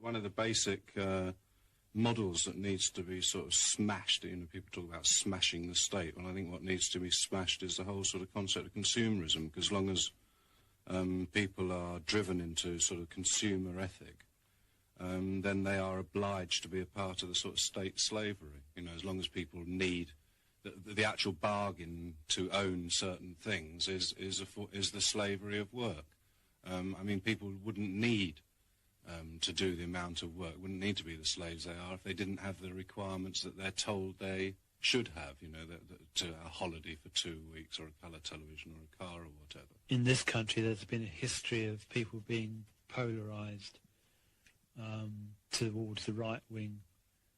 One of the basic models that needs to be sort of smashed, you know, people talk about smashing the state. Well, I think what needs to be smashed is the whole sort of concept of consumerism, because as long as people are driven into sort of consumer ethic, then they are obliged to be a part of the sort of state slavery. You know, as long as people need the actual bargain to own certain things is the slavery of work. I mean, people wouldn't need to do the amount of work, wouldn't need to be the slaves they are if they didn't have the requirements that they're told they should have, you know, to a holiday for 2 weeks or a colour television or a car or whatever. In this country, there's been a history of people being polarised towards the right wing,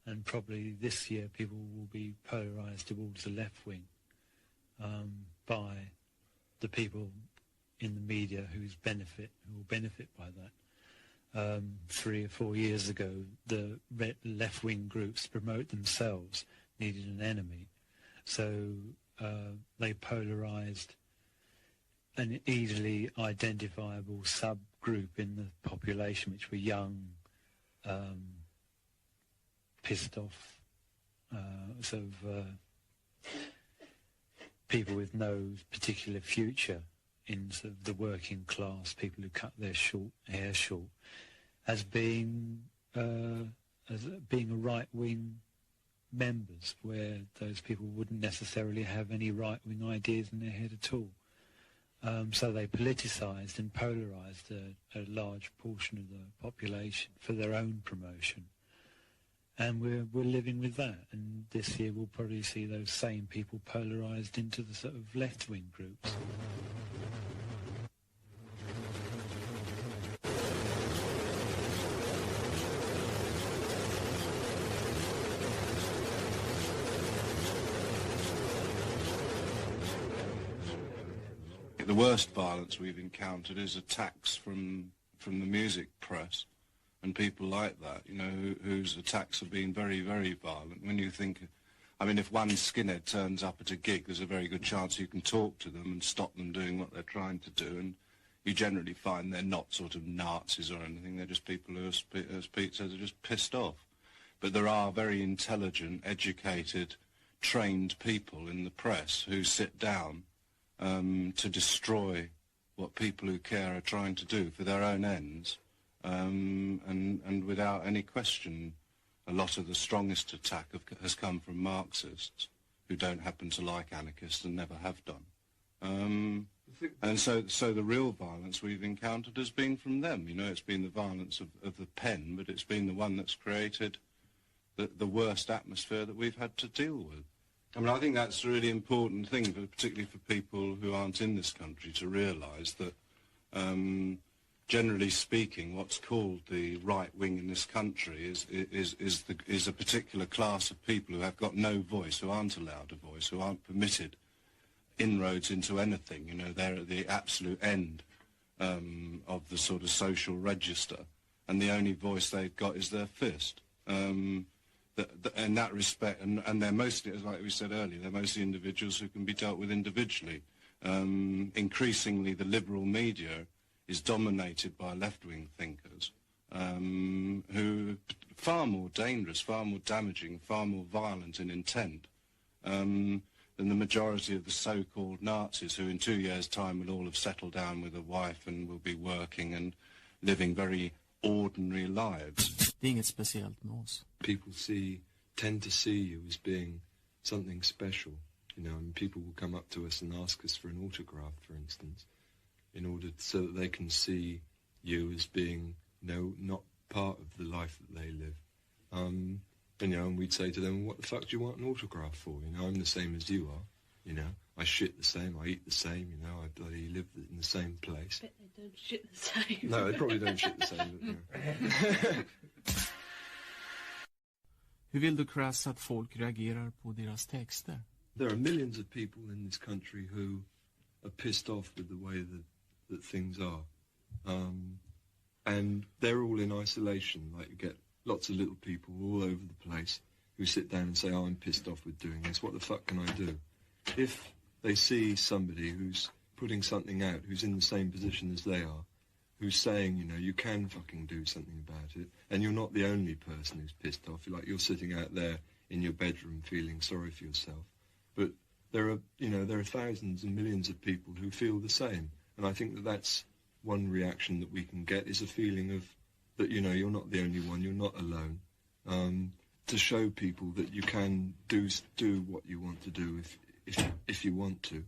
and probably this year people will be polarised towards the left wing by the people in the media who will benefit by that. 3 or 4 years ago, the left-wing groups to promote themselves needed an enemy, so they polarised an easily identifiable subgroup in the population, which were young, pissed off, people with no particular future in sort of the working class, people who cut their hair short, as being right-wing members, where those people wouldn't necessarily have any right-wing ideas in their head at all. So they politicised and polarised a large portion of the population for their own promotion. And we're living with that. And this year we'll probably see those same people polarised into the sort of left-wing groups. The worst violence we've encountered is attacks from the music press and people like that, you know, whose attacks have been very, very violent. When you think, I mean, if one skinhead turns up at a gig, there's a very good chance you can talk to them and stop them doing what they're trying to do, and you generally find they're not sort of Nazis or anything, they're just people who, as Pete says, are just pissed off. But there are very intelligent, educated, trained people in the press who sit down to destroy what people who care are trying to do for their own ends, and without any question, a lot of the strongest attack has come from Marxists who don't happen to like anarchists and never have done. And so the real violence we've encountered has been from them. You know, it's been the violence of the pen, but it's been the one that's created the worst atmosphere that we've had to deal with. I mean, I think that's a really important thing, particularly for people who aren't in this country, to realise that, generally speaking, what's called the right wing in this country is a particular class of people who have got no voice, who aren't allowed a voice, who aren't permitted inroads into anything. You know, they're at the absolute end of the sort of social register, and the only voice they've got is their fist. In that respect, and they're mostly, like we said earlier, they're mostly individuals who can be dealt with individually. Increasingly, the liberal media is dominated by left-wing thinkers who are far more dangerous, far more damaging, far more violent in intent than the majority of the so-called Nazis, who in 2 years' time will all have settled down with a wife and will be working and living very ordinary lives. Det är inget speciellt med oss. People tend to see you as being something special, you know, and people will come up to us and ask us for an autograph, for instance, in order so that they can see you as being, you know, not part of the life that they live. And, you know, and we'd say to them, what the fuck do you want an autograph for? You know, I'm the same as you are, you know. I shit the same, I eat the same, you know, I bloody live in the same place. But they don't shit the same. No, they probably don't shit the same, but, you know. Hur vill du, Crass, att folk reagerar på deras texter? There are millions of people in this country who are pissed off with the way that things are. And they're all in isolation. Like, you get lots of little people all over the place who sit down and say, oh, I'm pissed off with doing this. What the fuck can I do? If they see somebody who's putting something out, who's in the same position as they are, who's saying, you know, you can fucking do something about it, and you're not the only person who's pissed off. You're sitting out there in your bedroom feeling sorry for yourself, but there are thousands and millions of people who feel the same, and I think that that's one reaction that we can get, is a feeling of that, you know, you're not the only one, you're not alone. To show people that you can do what you want to do if you want to,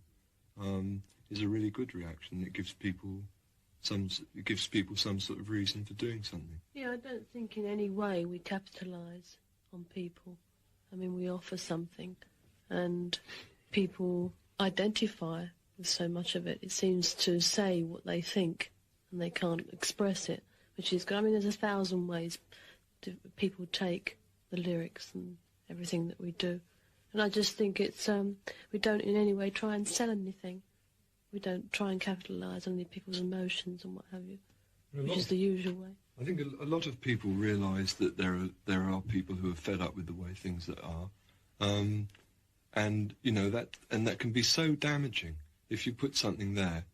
is a really good reaction. It gives people some sort of reason for doing something. Yeah, I don't think in any way we capitalise on people. I mean, we offer something, and people identify with so much of it. It seems to say what they think, and they can't express it, which is good. I mean, there's 1,000 ways people take the lyrics and everything that we do. And I just think it's, we don't in any way try and sell anything. We don't try and capitalise on any people's emotions and what have you, which is the usual way. I think a lot of people realise that there are people who are fed up with the way things that are, and you know that can be so damaging. If you put something there,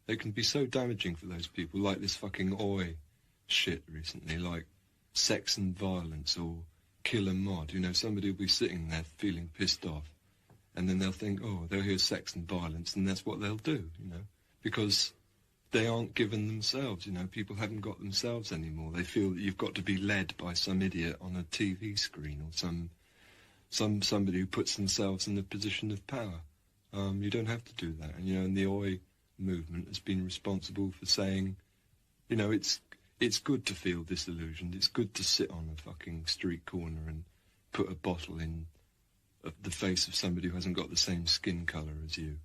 it can be so damaging for those people, like this fucking oi shit recently, like sex and violence or kill a mod. You know, somebody will be sitting there feeling pissed off, and then they'll think, oh, they'll hear sex and violence, and that's what they'll do, you know, because they aren't given themselves, you know. People haven't got themselves anymore. They feel that you've got to be led by some idiot on a TV screen or somebody who puts themselves in a position of power. You don't have to do that. And, you know, and the Oi movement has been responsible for saying, you know, it's good to feel disillusioned. It's good to sit on a fucking street corner and put a bottle in the face of somebody who hasn't got the same skin colour as you.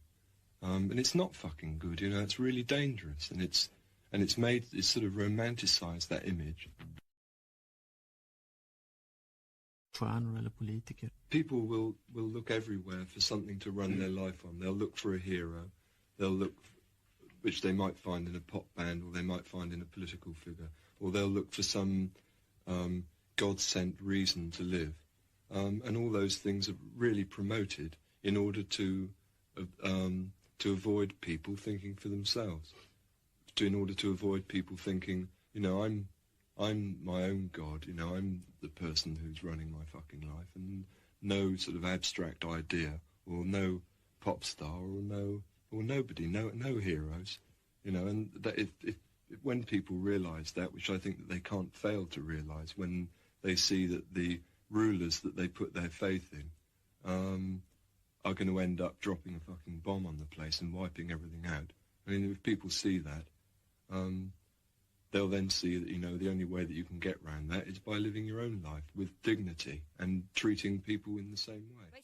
And it's not fucking good, you know. It's really dangerous, and it's sort of romanticised that image. Stjärnor eller politiker. People will look everywhere for something to run their life on. They'll look for a hero. They'll look, which they might find in a pop band, or they might find in a political figure, or they'll look for some God-sent reason to live. And all those things are really promoted in order to avoid people thinking for themselves. In order to avoid people thinking, you know, I'm my own God, you know, I'm the person who's running my fucking life, and no sort of abstract idea, or no pop star, or nobody, no heroes, you know. And that when people realise that, which I think that they can't fail to realise, when they see that the rulers that they put their faith in are going to end up dropping a fucking bomb on the place and wiping everything out. I mean, if people see that, they'll then see that, you know, the only way that you can get around that is by living your own life with dignity and treating people in the same way.